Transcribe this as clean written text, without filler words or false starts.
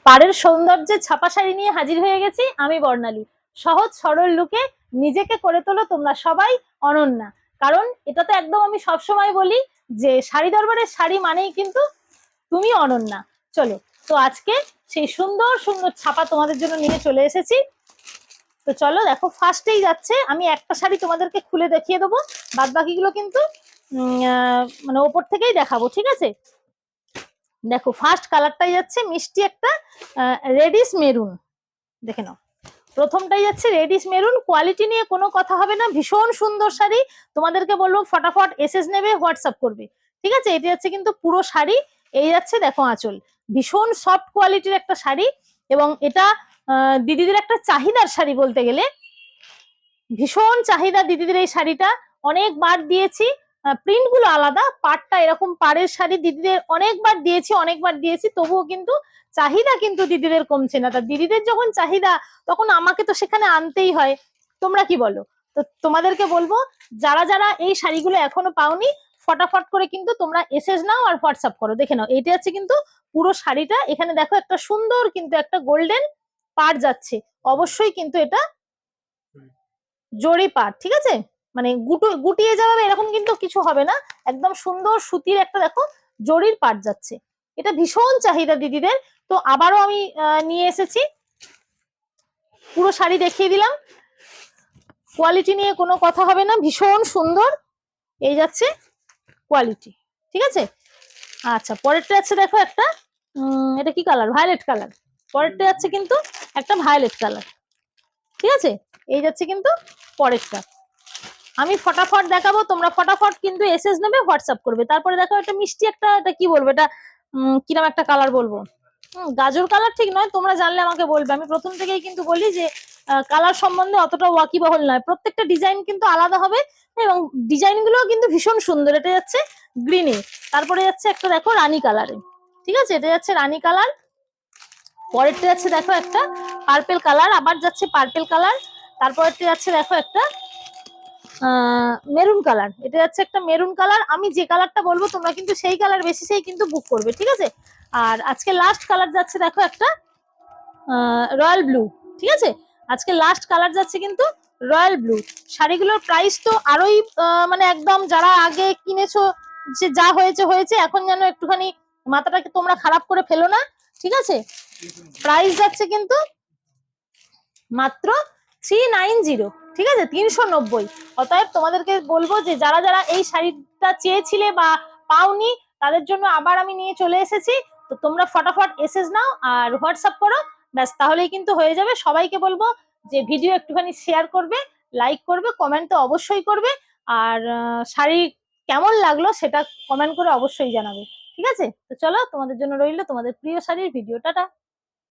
পাড়ের সৌন্দর্যে ছাপা শাড়ি নিয়ে হাজির হয়ে গেছি আমি বর্ণালী। সহজ সরল লুকে নিজেকে করে তোলো তোমরা সবাই অনন্যা। কারণ এটা তো একদম আমি সবসময় বলি যে শাড়ি দরবারের শাড়ি মানেই কিন্তু তুমি অনন্যা। চলো, তো আজকে সেই সুন্দর সুন্দর ছাপা তোমাদের জন্য নিয়ে চলে এসেছি। তো চলো দেখো, ফার্স্টেই যাচ্ছে, আমি একটা শাড়ি তোমাদেরকে খুলে দেখিয়ে দেবো, বাদ বাকিগুলো কিন্তু মানে ওপর থেকেই দেখাবো, ঠিক আছে? দেখো, ফার্স্ট কালারটাই যাচ্ছে মিষ্টি একটা রেডিশ মেরুন। দেখে নাও, প্রথমটাই যাচ্ছে রেডিশ মেরুন। কোয়ালিটি নিয়ে কোনো কথা হবে না, ভীষণ সুন্দর শাড়ি। তোমাদেরকে বলবো ফটাফট এসএস নেবে, হোয়াটসঅ্যাপ করবে, ঠিক আছে? এটা যাচ্ছে কিন্তু পুরো শাড়ি। এই যাচ্ছে দেখো আঁচল, ভীষণ সফট কোয়ালিটির একটা শাড়ি। এবং এটা দিদিদের একটা চাহিদার শাড়ি বলতে গেলে, ভীষণ চাহিদা দিদিদের এই শাড়িটা। অনেকবার দিয়েছি, প্রিন্ট গুলো আলাদা, পাড়টা এরকম পাড়ের শাড়ি দিদিদের অনেকবার দিয়েছি, তবুও কিন্তু চাহিদা কিন্তু দিদিদের কমছে না। তা দিদিদের যখন চাহিদা, তখন আমাকে তো সেখানে আনতেই হয়। তোমরা কি বলো? তো তোমাদেরকে বলবো, যারা যারা এই শাড়িগুলো এখনো পাওনি, ফটাফট করে কিন্তু তোমরা এসএস নাও আর হোয়াটসঅ্যাপ করো। দেখে নাও, এইটা হচ্ছে কিন্তু পুরো শাড়িটা। এখানে দেখো একটা সুন্দর কিন্তু একটা গোল্ডেন পাড় যাচ্ছে। অবশ্যই কিন্তু এটা জরি পাড়, ঠিক আছে? মানে গুটিয়ে যাবে এরকম কিন্তু কিছু হবে না, একদম সুন্দর সুতির একটা দেখো জরির পাড় যাচ্ছে। এটা ভীষণ চাহিদা দিদিদের। তো আবারও আমি নিয়ে এসেছি, পুরো শাড়ি দেখিয়ে দিলাম। কোয়ালিটি নিয়ে কোনো কথা হবে না, ভীষণ সুন্দর এই যাচ্ছে কোয়ালিটি, ঠিক আছে? আচ্ছা, পরেরটা আছে দেখো একটা এটা কি কালার, ভায়োলেট কালার। পরেরটা যাচ্ছে কিন্তু একটা ভায়োলেট কালার, ঠিক আছে? এই যাচ্ছে কিন্তু পরেরটা। আমি ফটাফট দেখাবো, তোমরা ফটাফট কিন্তু এসএস নেবে, হোয়াটসঅ্যাপ করবে। তারপরে দেখো একটা মিষ্টি একটা, এটা কি বলবো, এটা কিরকম একটা কালার বলবো, গাজর কালার ঠিক নয়, তোমরা জানলে আমাকে বলবে। আমি প্রথম থেকেই কিন্তু বলি যে কালার সম্বন্ধে অতটা ওয়াকিবহল নয়, প্রত্যেকটা ডিজাইন কিন্তু আলাদা হবে এবং ডিজাইন গুলো কিন্তু ভীষণ সুন্দর। এটা যাচ্ছে গ্রিনে, তারপরে যাচ্ছে একটা দেখো রানী কালারে, ঠিক আছে? এটা যাচ্ছে রানী কালার। পরেরটা যাচ্ছে দেখো একটা পার্পেল কালার, আবার যাচ্ছে পার্পেল কালার। তারপরেরটা যাচ্ছে দেখো একটা মেরুন কালার। এটা যাচ্ছে একটা মেরুন কালার। আমি যে কালারটা বলবো তোমরা কিন্তু সেই কালার বেসিসেই কিন্তু বুক করবে, ঠিক আছে? আর আজকে লাস্ট কালার যাচ্ছে দেখো একটা রয়্যাল ব্লু, ঠিক আছে? আজকে লাস্ট কালার যাচ্ছে কিন্তু রয়্যাল ব্লু। শাড়িগুলোর প্রাইস তো আরোই মানে একদম, যারা আগে কিনেছো যে যা হয়েছে হয়েছে, এখন যেন একটুখানি মাথাটাকে তোমরা খারাপ করে ফেলো না, ঠিক আছে? প্রাইস যাচ্ছে কিন্তু মাত্র 390, ঠিক আছে? 390। অতএব তোমাদেরকে বলবো যে যারা যারা এই শাড়িটা চেয়েছিলে বা পাওনি, তাদের জন্য আবার আমি নিয়ে চলে এসেছি। তো তোমরা ফটাফট এসএস নাও আর হোয়াটসঅ্যাপ করো, ব্যাস, তাহলেই কিন্তু হয়ে যাবে। সবাইকে বলবো যে ভিডিও একটুখানি শেয়ার করবে, লাইক করবে, কমেন্ট তো অবশ্যই করবে। আর শাড়ি কেমন লাগলো সেটা কমেন্ট করে অবশ্যই জানাবে, ঠিক আছে? তো চলো, তোমাদের জন্য রইলো তোমাদের প্রিয় শাড়ির ভিডিও। টাটা।